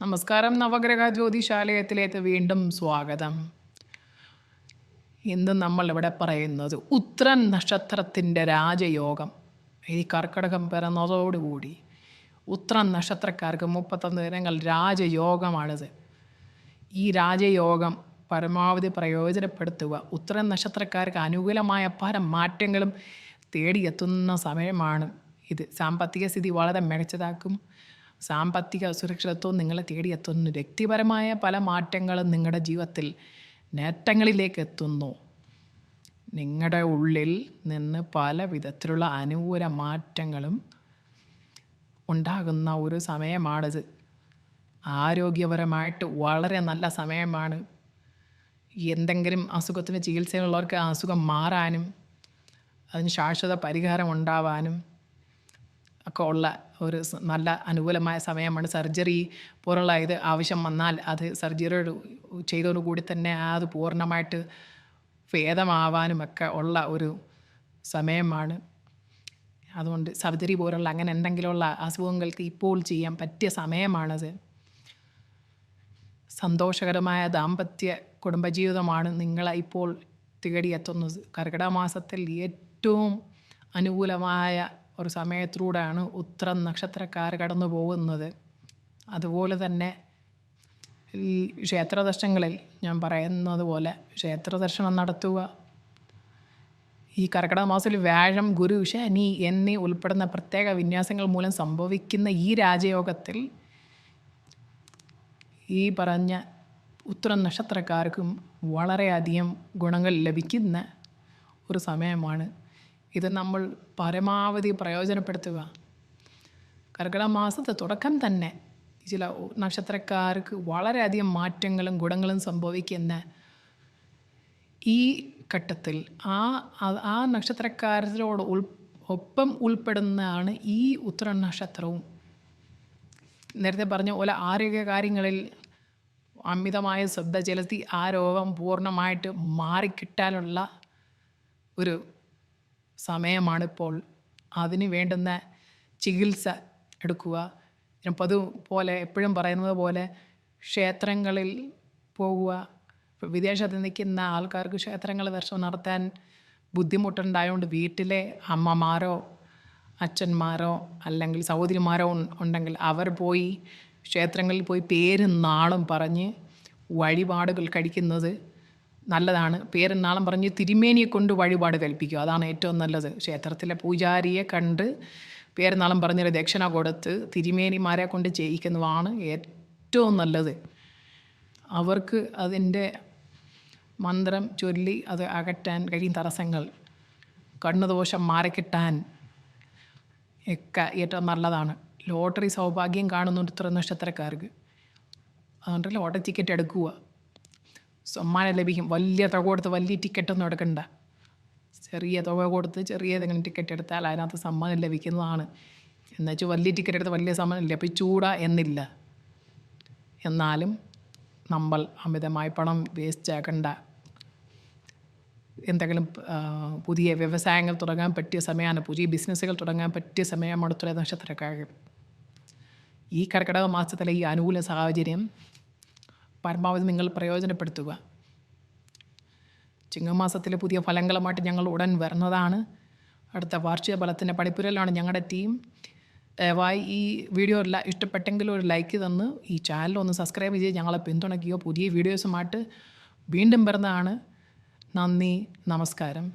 നമസ്കാരം. നവഗ്രഹ ജ്യോതിശാലയത്തിലേക്ക് വീണ്ടും സ്വാഗതം. ഇന്ന് നമ്മളിവിടെ പറയുന്നത് ഉത്രൻ നക്ഷത്രത്തിൻ്റെ രാജയോഗം. ഈ കർക്കിടകം പിറന്നതോടുകൂടി ഉത്രൻ നക്ഷത്രക്കാർക്ക് 31 ദിനങ്ങൾ രാജയോഗമാണിത്. ഈ രാജയോഗം പരമാവധി പ്രയോജനപ്പെടുത്തുക. ഉത്രൻ നക്ഷത്രക്കാർക്ക് അനുകൂലമായ പല മാറ്റങ്ങളും തേടിയെത്തുന്ന സമയമാണ് ഇത്. സാമ്പത്തിക സ്ഥിതി വളരെ മികച്ചതാക്കും. സാമ്പത്തിക സുരക്ഷിതത്വം നിങ്ങളെ തേടിയെത്തുന്നു. വ്യക്തിപരമായ പല മാറ്റങ്ങളും നിങ്ങളുടെ ജീവിതത്തിൽ നേട്ടങ്ങളിലേക്ക് എത്തുന്നു. നിങ്ങളുടെ ഉള്ളിൽ നിന്ന് പല വിധത്തിലുള്ള അനുകൂല മാറ്റങ്ങളും ഉണ്ടാകുന്ന ഒരു സമയമാണിത്. ആരോഗ്യപരമായിട്ട് വളരെ നല്ല സമയമാണ്. എന്തെങ്കിലും അസുഖത്തിന് ചികിത്സയുള്ളവർക്ക് ആ അസുഖം മാറാനും അതിന് ശാശ്വത പരിഹാരം ഉണ്ടാവാനും ഒക്കെ ഉള്ള ഒരു നല്ല അനുകൂലമായ സമയമാണ്. സർജറി പോലുള്ള ഇത് ആവശ്യം വന്നാൽ അത് സർജറി ചെയ്തതോടുകൂടി തന്നെ അത് പൂർണ്ണമായിട്ട് ഭേദമാവാനുമൊക്കെ ഉള്ള ഒരു സമയമാണ്. അതുകൊണ്ട് സർജറി പോലുള്ള അങ്ങനെ എന്തെങ്കിലുമുള്ള അസുഖങ്ങൾക്ക് ഇപ്പോൾ ചെയ്യാൻ പറ്റിയ സമയമാണത്. സന്തോഷകരമായ ദാമ്പത്യ കുടുംബജീവിതമാണ് നിങ്ങളെ ഇപ്പോൾ തേടിയെത്തുന്നത്. കർക്കിടക മാസത്തിൽ ഏറ്റവും അനുകൂലമായ ഒരു സമയത്തിലൂടെയാണ് ഉത്രം നക്ഷത്രക്കാർ കടന്നു പോകുന്നത്. അതുപോലെ തന്നെ ഈ ക്ഷേത്രദർശനങ്ങളിൽ ഞാൻ പറയുന്നത് പോലെ ക്ഷേത്രദർശനം നടത്തുക. ഈ കർക്കിടക മാസത്തിൽ വ്യാഴം, ഗുരു, ശനി എന്നീ ഉൾപ്പെടുന്ന പ്രത്യേക വിന്യാസങ്ങൾ മൂലം സംഭവിക്കുന്ന ഈ രാജയോഗത്തിൽ ഈ പറഞ്ഞ ഉത്രം നക്ഷത്രക്കാർക്കും വളരെയധികം ഗുണങ്ങൾ ലഭിക്കുന്ന ഒരു സമയമാണ്. ഇത് നമ്മൾ പരമാവധി പ്രയോജനപ്പെടുത്തുക. കർക്കിടക മാസത്തെ തുടക്കം തന്നെ ചില നക്ഷത്രക്കാർക്ക് വളരെയധികം മാറ്റങ്ങളും ഗുണങ്ങളും സംഭവിക്കുന്ന ഈ ഘട്ടത്തിൽ ആ നക്ഷത്രക്കാരോട് ഒപ്പം ഉൾപ്പെടുന്നതാണ് ഈ ഉത്രം നക്ഷത്രവും. നേരത്തെ പറഞ്ഞ പോലെ ആരോഗ്യ കാര്യങ്ങളിൽ അമിതമായ ശ്രദ്ധ ചെലുത്തി ആ രോഗം പൂർണ്ണമായിട്ട് മാറിക്കിട്ടാനുള്ള ഒരു സമയമാണിപ്പോൾ. അതിന് വേണ്ടുന്ന ചികിത്സ എടുക്കുക. അതുപോലെ എപ്പോഴും പറയുന്നത് പോലെ ക്ഷേത്രങ്ങളിൽ പോകുക. വിദേശത്ത് നിൽക്കുന്ന ആൾക്കാർക്ക് ക്ഷേത്രങ്ങൾ ദർശനം നടത്താൻ ബുദ്ധിമുട്ടുണ്ടായതുകൊണ്ട് വീട്ടിലെ അമ്മമാരോ അച്ഛന്മാരോ അല്ലെങ്കിൽ സഹോദരിമാരോ ഉണ്ടെങ്കിൽ അവർ പോയി ക്ഷേത്രങ്ങളിൽ പോയി പേരും നാളും പറഞ്ഞ് വഴിപാടുകൾ കഴിക്കുന്നത് നല്ലതാണ്. പേരും നാളും പറഞ്ഞ് തിരുമേനിയെ കൊണ്ട് വഴിപാട് കൽപ്പിക്കുക. അതാണ് ഏറ്റവും നല്ലത്. ക്ഷേത്രത്തിലെ പൂജാരിയെ കണ്ട് പേരും നാളും പറഞ്ഞൊരു ദക്ഷിണ കൊടുത്ത് തിരുമേനിമാരെ കൊണ്ട് ചെയ്യിക്കുന്നതാണ് ഏറ്റവും നല്ലത്. അവർക്ക് അതിൻ്റെ മന്ത്രം ചൊല്ലി അത് അകറ്റാൻ കഴിയും. തടസ്സങ്ങൾ, കണ്ണുദോഷം മാറിക്കിട്ടാൻ ഒക്കെ ഏറ്റവും നല്ലതാണ്. ലോട്ടറി സൗഭാഗ്യം കാണുന്നുണ്ട് ഇത്ര നക്ഷത്രക്കാർക്ക്. അതുകൊണ്ട് ലോട്ടറി ടിക്കറ്റ് എടുക്കുക. സമ്മാനം ലഭിക്കും. വലിയ തുക കൊടുത്ത് വലിയ ടിക്കറ്റൊന്നും എടുക്കണ്ട. ചെറിയ തുക കൊടുത്ത് ചെറിയ ഏതെങ്കിലും ടിക്കറ്റ് എടുത്താൽ അതിനകത്ത് സമ്മാനം ലഭിക്കുന്നതാണ്. എന്നുവെച്ചാൽ വലിയ ടിക്കറ്റ് എടുത്ത് വലിയ സമ്മാനം ലഭിച്ചൂടാ എന്നില്ല. എന്നാലും നമ്മൾ അമിതമായി പണം വേസ്റ്റ് ആക്കണ്ട. എന്തെങ്കിലും പുതിയ വ്യവസായങ്ങൾ തുടങ്ങാൻ പറ്റിയ സമയമാണ്. പുതിയ ബിസിനസ്സുകൾ തുടങ്ങാൻ പറ്റിയ സമയമാണ് തുല നക്ഷത്രക്കാർക്ക്. ഈ കർക്കിടക മാസത്തിലെ ഈ അനുകൂല സാഹചര്യം പരമാവധി നിങ്ങൾ പ്രയോജനപ്പെടുത്തുക. ചിങ്ങമാസത്തിലെ പുതിയ ഫലങ്ങളുമായിട്ട് ഞങ്ങൾ ഉടൻ വരുന്നതാണ്. അടുത്ത വാർഷിക ഫലത്തിൻ്റെ പണിപ്പുരയിലാണ് ഞങ്ങളുടെ ടീം. ദയവായി ഈ വീഡിയോ ഇഷ്ടപ്പെട്ടെങ്കിൽ ഒരു ലൈക്ക് തന്ന് ഈ ചാനൽ ഒന്ന് സബ്സ്ക്രൈബ് ചെയ്ത് ഞങ്ങളെ പിന്തുണയ്ക്കുകയോ. പുതിയ വീഡിയോസുമായിട്ട് വീണ്ടും വരുന്നതാണ്. നന്ദി, നമസ്കാരം.